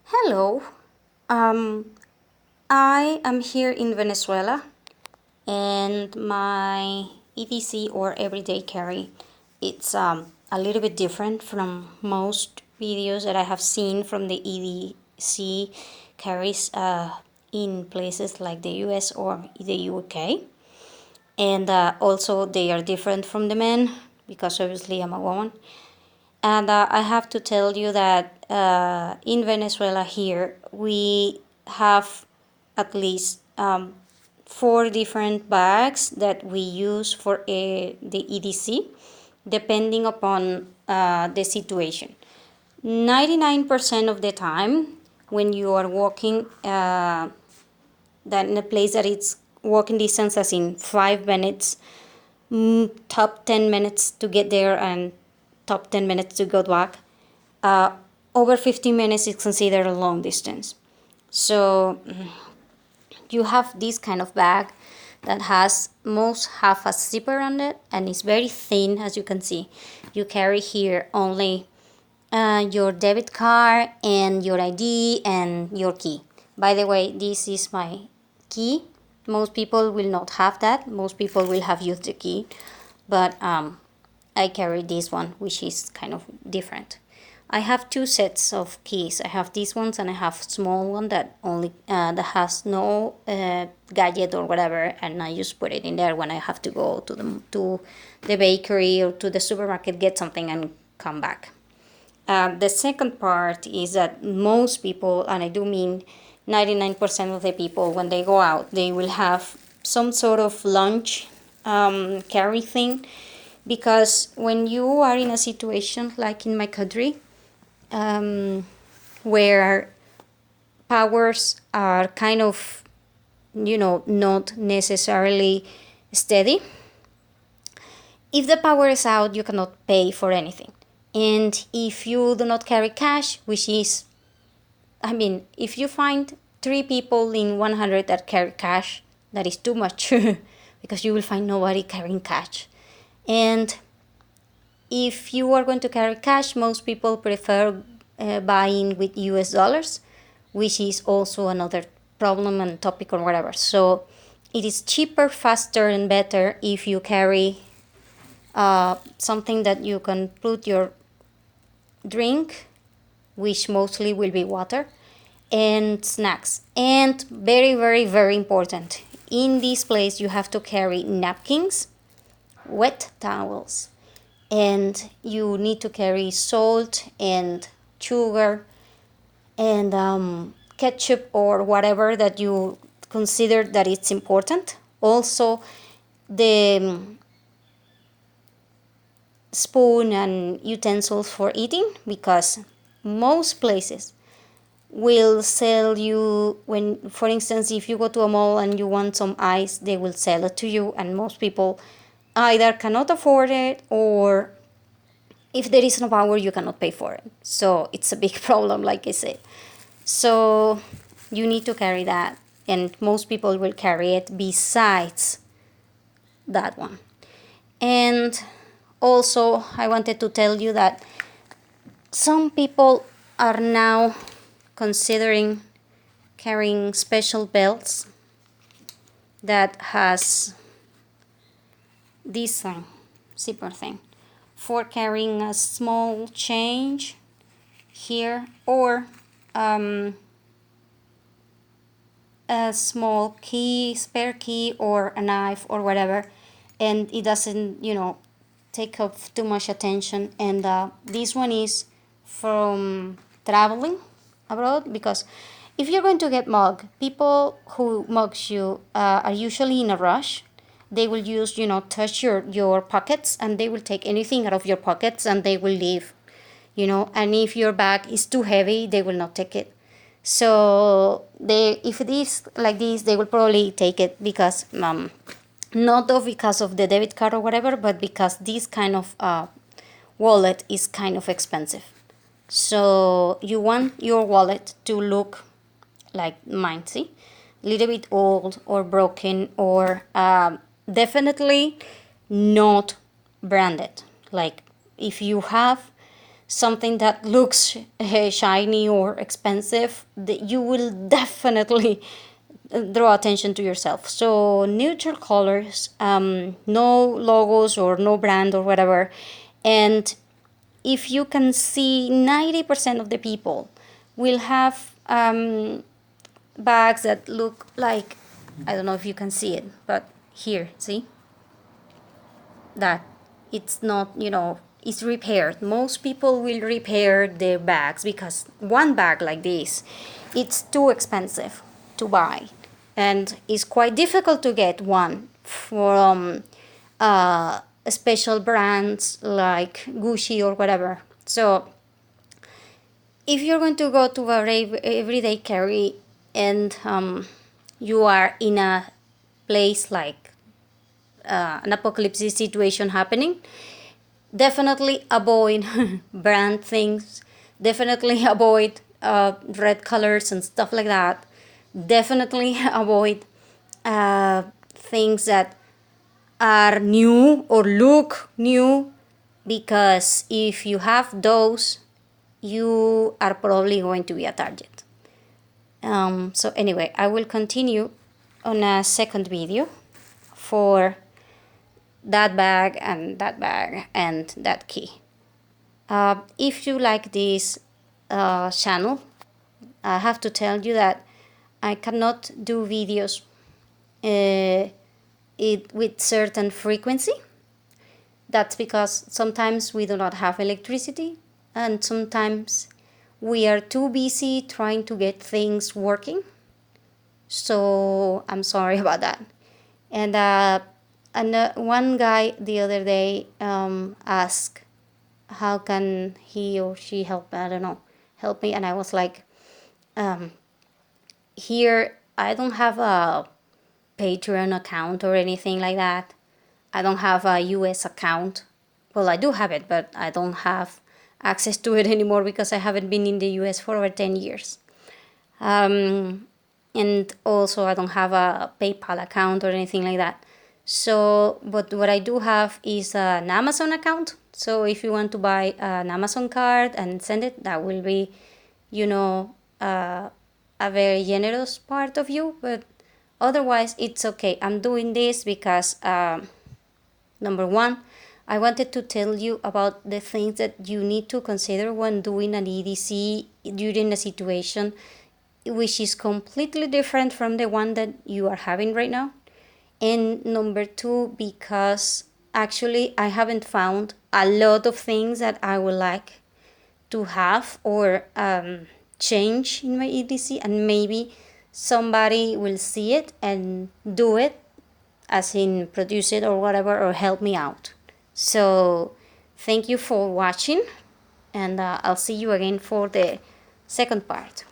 Hello. Um, I am here in Venezuela, and my EDC or everyday carry, it's a little bit different from most videos that I have seen from the EDC carries in places like the US or the UK. And also they are different from the men because obviously I'm a woman. And I have to tell you that in Venezuela here, we have at least four different bags that we use for the EDC, depending upon the situation. 99% of the time, when you are walking that in a place that it's walking distance, as in 5 minutes, top 10 minutes to get there and top 10 minutes to go back. Uh, Over 15 minutes is considered a long distance. So you have this kind of bag that has most have a zipper on it and it's very thin, as you can see. You carry here only your debit card and your ID and your key. By the way, this is my key. Most people will not have that. Most people will have used the key, but I carry this one, which is kind of different. I have two sets of keys. I have these ones and I have small one that only that has no gadget or whatever, and I just put it in there when I have to go to the bakery or to the supermarket, get something and come back. The second part is that most people, and I do mean 99% of the people, when they go out, they will have some sort of lunch carry thing, because when you are in a situation like in my country, where powers are kind of, not necessarily steady, if the power is out, you cannot pay for anything. And if you do not carry cash, which is, if you find 3 people in 100 that carry cash, that is too much because you will find nobody carrying cash. And if you are going to carry cash, most people prefer buying with US dollars, which is also another problem and topic or whatever. So it is cheaper, faster, and better if you carry something that you can put your drink, which mostly will be water, and snacks. And very, very, very important, in this place you have to carry napkins, wet towels, and you need to carry salt and sugar and ketchup or whatever that you consider that it's important. Also, the spoon and utensils for eating, because most places will sell you, when, for instance, if you go to a mall and you want some ice, they will sell it to you, and most people either cannot afford it, or if there is no power, you cannot pay for it. So it's a big problem, like I said. So you need to carry that, and most people will carry it besides that one. And also, I wanted to tell you that some people are now considering carrying special belts that has this thing, zipper thing, for carrying a small change here, or a small key, spare key, or a knife or whatever, and it doesn't, take up too much attention. And this one is from traveling abroad, because if you're going to get mugged, people who mugs you are usually in a rush. They will use, touch your pockets, and they will take anything out of your pockets and they will leave, and if your bag is too heavy, they will not take it. So if it is like this, they will probably take it, because not because of the debit card or whatever, but because this kind of wallet is kind of expensive. So you want your wallet to look like mine, see, a little bit old or broken, or definitely not branded. Like, if you have something that looks shiny or expensive, you will definitely draw attention to yourself. So neutral colors, no logos or no brand or whatever. And if you can see, 90% of the people will have bags that look like, I don't know if you can see it, but here, see? That it's not, it's repaired. Most people will repair their bags because one bag like this, it's too expensive to buy. And it's quite difficult to get one from special brands like Gucci or whatever. So if you're going to go to a everyday carry and you are in a place like an apocalypse situation happening, definitely avoid brand things, definitely avoid red colors and stuff like that, definitely avoid things that are new or look new, because if you have those, you are probably going to be a target. So anyway, I will continue on a second video for that bag and that key. If you like this channel, I have to tell you that I cannot do videos with certain frequency. That's because sometimes we do not have electricity, and sometimes we are too busy trying to get things working. So I'm sorry about that. And one guy the other day asked, how can he or she help, I don't know, help me? And I was like, here, I don't have a Patreon account or anything like that. I don't have a US account. Well, I do have it, but I don't have access to it anymore because I haven't been in the US for over 10 years. And also I don't have a PayPal account or anything like that. So, but what I do have is an Amazon account. So if you want to buy an Amazon card and send it, that will be, a very generous part of you. But otherwise, it's okay. I'm doing this because, number one, I wanted to tell you about the things that you need to consider when doing an EDC during a situation which is completely different from the one that you are having right now. And number two, because actually I haven't found a lot of things that I would like to have or change in my EDC, and maybe somebody will see it and do it, as in produce it or whatever, or help me out. So thank you for watching, and I'll see you again for the second part.